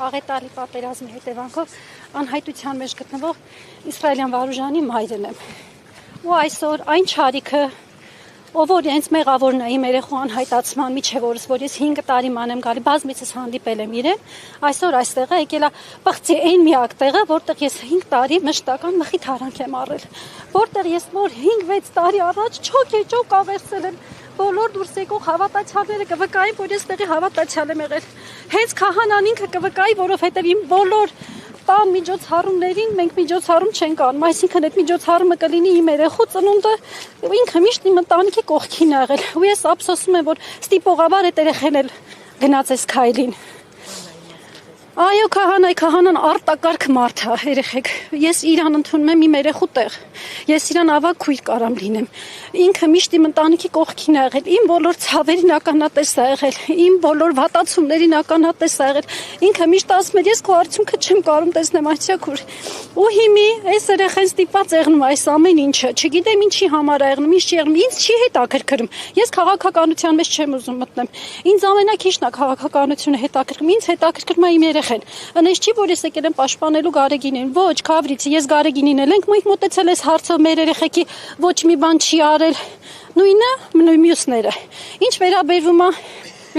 աղետալի պատերազմի հետևանքով անհայտության մեջ գտնվող իսրայելյան վարուժանի մայրն եմ։ Ու այսօր այն չարիքը, ով որ ինձ մեղավորն է իմ երեխու անհայտացման միջև օրս, որ ես 5 տարի ման եմ գալի, բազմիցս հանդիպել եմ իրեն, այսօր այստեղ է եկել բղծի այն միակ տեղը, որտեղ ես 5 տարի մշտական մխիթարանք եմ առել, որտեղ ես որ 5-6 տարի առաջ չոք կավերցել եմ, բոլոր դուրս եկող հավատացյալները կվկային, որ ես տեղի հավատացյալ եմ եղել, հենց քահանան ինքը կվկայի, որովհետև իմ բոլոր տան միջոցառումներին մենք միջոցառում չենք անում, այսինքն այդ միջոցառումը կլինի իմ երեխու ծնունդը, ինքը միշտ իմ ընտանիքի կողքին ա եղել, ու ես ափսոսում եմ, որ ստիպողաբար այդ երեխեն էլ գնաց այս քայլին։ Այո, քահանան արտակարգ մարդ է, երեխեք, ես իրան ընդունում եմ իմ երեխու տեղ, ես իրան ավագ քույր կարամ լինեմ, ինքը միշտ իմ ընտանիքի կողքին ա եղել, իմ բոլոր ցավերին ականատես ա եղել, իմ բոլոր վատացումներին ականատես ա եղել, ինքը միշտ ասում էր, ես քո արդյունքը չեմ կարում տեսնեմ, այսյակուր, ու հիմի այս երեխեն ստիպած եղնում այս ամեն ինչը, չգիտեմ ինչի համար ա եղնում, ինչ չի եղնում, ինձ չի հետաքրքրում, ես քաղաքականության մեջ չեմ ուզում մտնել, ինձ ամենակիչն է քաղաքականությունը հետաքրքրում, ինձ հետաքրքրում է իմ երեխեն, Անես չի, որ ես եկել եմ պաշտպանելու Գարեգինին, ոչ, Քավրիցի, ես Գարեգինին էլ ենք, մենք մոտեցել ես հարցով մեր երեխեքի ոչ մի բան չի արել, նույնը, մյուսները, ինչ վերաբերվում է,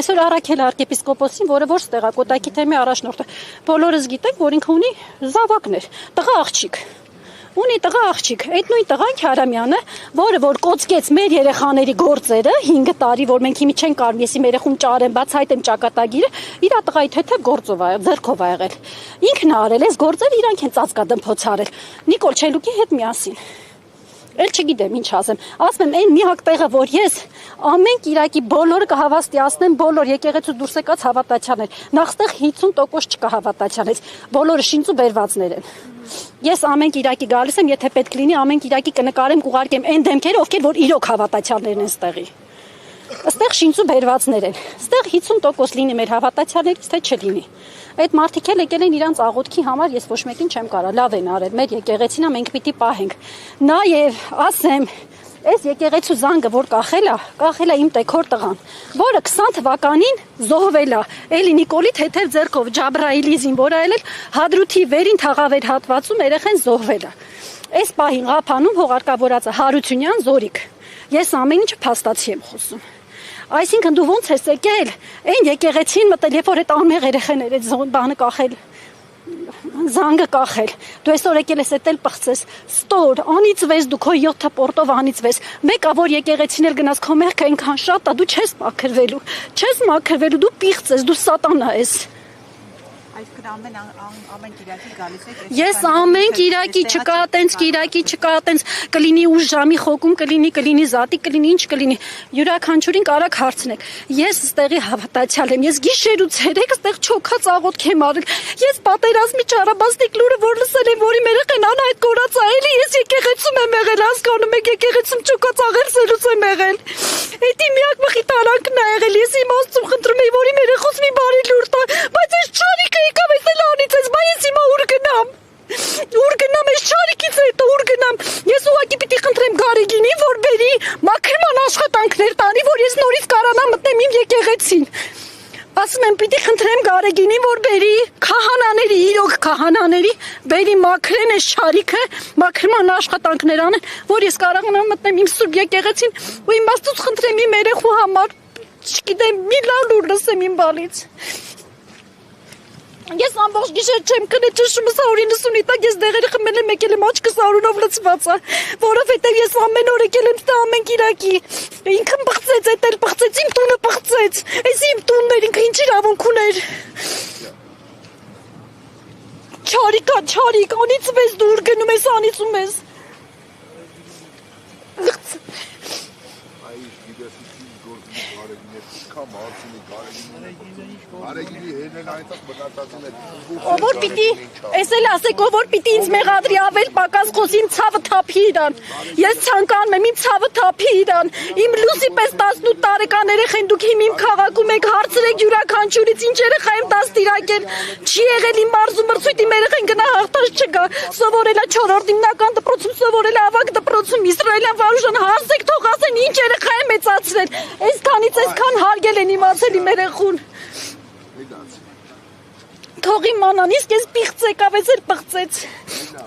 այսօր Արաքել arczepiskopos-ին, որը որ ստեղ է, Կոտայքի թեմի առաջնորդը, բոլորս գիտենք, որ ինքը ունի զավակներ, տղա աղջիկ, ունի տղա աղջիկ, այդ նույն տղան Քարամյանը, որը որ կոծկեց մեր երեխաների գործերը 5 տարի, որ մենք հիմի չենք կարող, ես իմ երեխուն ճարեմ, բացահայտեմ ճակատագիրը, իր տղայի թեթև գործով ա, ձեռքով ա եղել։ Ինքն ա արել այս գործերը, իրանք են ծածկադմփոց արել։ Նիկոլ Չելուկի հետ միասին։ Էլ չգիտեմ ինչ ասեմ, ասում եմ այն միակ տեղը, որ ես ամեն Կիրակի բոլորը կհավաստիացնեմ, բոլոր եկեղեցու դուրս եկած հավատացյալներ, նախստեղ 50% չկա հավատացյալից, բոլորը շինծու բերվածներ են։ Ես ամեն Կիրակի գալիս եմ, եթե պետք լինի, ամեն Կիրակի կնկարեմ, կուղարկեմ այն դեմքերը, ովքեր որ իրոք հավատացյալներն են ստեղի։ Այստեղ շինծու բերվածներ են, այստեղ 50% լինի մեր հավատացյալներից, թե չլինի։ Այդ մարդիկ էլ եկել են իրանց աղոթքի համար, ես ոչ մեկին չեմ կարող, լավ են արել, մեր եկեղեցին մենք պիտի պահենք։ Նաև ասեմ, այս եկեղեցու զանգը, որ կախել է իմ տեքոր տղան, որը 20 թվականին զոհվել է, էլի Նիկոլի թեթև ձեռքով Ջաբրայիլի զինվորայել Հադրութի վերին թաղավեր հատվածում երեխեն զոհվել է։ Այս պահին Ղափանում հողարկավորած է Հարությունյան Զորիկ։ Ես ամեն ինչ փաստացի եմ խոսում։ Այսինքն դու ոնց ես եկել, այն եկեղեցին մտել, երբ որ այդ անմեղ երեխաները այդ բանը կախել, զանգը կախել, դու այսօր եկել ես էտել պղծես, ստոր, անիծվես դու քո 7 պորտով անիծվես, մեկը որ եկեղեցին էլ գնաս քո մեղքը այնքան շատ է, դու չես մաքրվելու, դու պիղծ ես, դու սատանա ես։ Այսինքն ամեն Կիրակի գալիս եք։ Ես ամեն Կիրակի չկա, տենց կլինի ուշ ժամի խոկում, կլինի զատի, կլինի ինչ կլինի։ Յուրաքանչյուրին կարաք հարցնեք։ Ես ստեղի հավատացյալ եմ, ես գիշեր ու ցերեկ ստեղ չոքած աղոթք եմ արել։ Ես պատերազմի չարաբաստիկ լուրը որ լսել եմ, որի երեխան անհայտ կորած է, էլի ես եկեղեցում եմ եղել, հասկանում եք, եկեղեցում չոքած աղերսելուց եմ եղել։ Էդի միակ մխիթարանքն ա եղել, ես իմ Աստծուն խնդրում էի, որ իմ երեխուս մի բարի լուր տա, բայց այս չարիքը եկավ ես էլ անիծես, բայց ես հիմա ուր գնամ, այս չարիքից հետո ուր գնամ, ես ուղղակի պիտի խնդրեմ Գարեգինին, որ բերի մաքրման աշխատանքներ տանի, որ ես նորից կարանամ մտնեմ իմ եկեղեցին։ Ասում եմ, պիտի խնդրեմ Գարեգինին, որ բերի քահանաների, իրոք քահանաների, բերի մաքրեն այս չարիքը, մաքրման աշխատանքներ անեն, որ ես կարողանամ մտնեմ իմ սուրբ եկեղեցին ու իմ Աստծուց խնդրեմ իմ երեխու համար, չգիտեմ, մի լավ լուր լսեմ իմ բալից։ Ես ամբողջ գիշեր չեմ կնել ճշումը 195 տակ, ես դեղերը խմել եմ, եկել եմ աչքս արունով լցված է, որովհետև ես ամեն օր եկել եմ ստա ամեն Կիրակի, ինքն պղծեց, էդ էլ պղծեց, իմ տունը պղծեց, այս իմ տունն էր, ինքը ինչ իրավունք ուներ։ Չարիք, անիծվես դու ուր գնում ես, անիծում ես։ Ով պիտի, ես էլ ասեք, ով պիտի ինձ մեղադրի ավել պակաս խոսի, իմ ցավը թափի իրան, ես ցանկանում եմ, իմ ցավը թափի իրան, իմ լուսի պես 18 տարեկան երեխեն դուք իմ քաղաքում եք, հարցրեք յուրաքանչյուրից ինչ երեխա եմ դաստիարակել, չի եղել իմ մարզու մրցույթ, իմ երեխեն գնա հաղթած չգա, սովորել է 4-րդ հիմնական դպրոցում, սովորել է ավագ դպրոցում, իսրայելյան վարուժան, հարցեք թող ասեն ինչ երեխա է մեծացրել, այսքանից այսքան հարգել են իմացել իմ երեխուն։ հողի մանան, իսկ ես պիղծեք, ավեզեր պղծեց։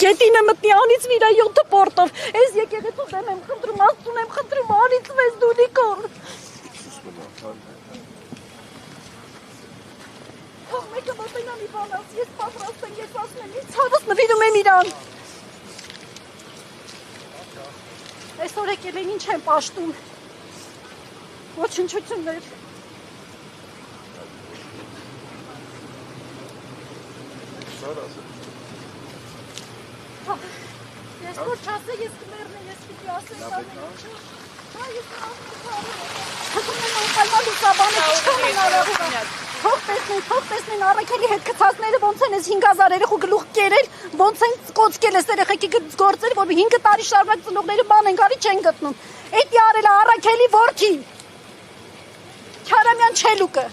Գետինը մտնի անից վիրա 7 պորտով։ Ես եկեղեցու դեմ եմ խնդրում, Աստծուն եմ խնդրում, անից վեզ դու Նիկոլ։ Թող մեկը մոտենա մի բան ասի, ես պատրաստ եմ, ես ասում եմ, ինձ ցավս նվիրում եմ իրան։ Այսօր եկել են ինչ են պաշտում։ Ոչնչություններ։ Ես որ չասե, ես կմերնեմ, ես պիտի ասեմ, թող տեսնեն առաքելի հետ կցածները ոնց են ես 5000 երեխու գլուխ կերել, ոնց են կոծկել ես երեխեքի գործել, որ 5 տարի շարունակ ծնողները բան են գարի չեն գտնում։ Էդի արել է առաքելի որդի, Քարամյան Չելուկը։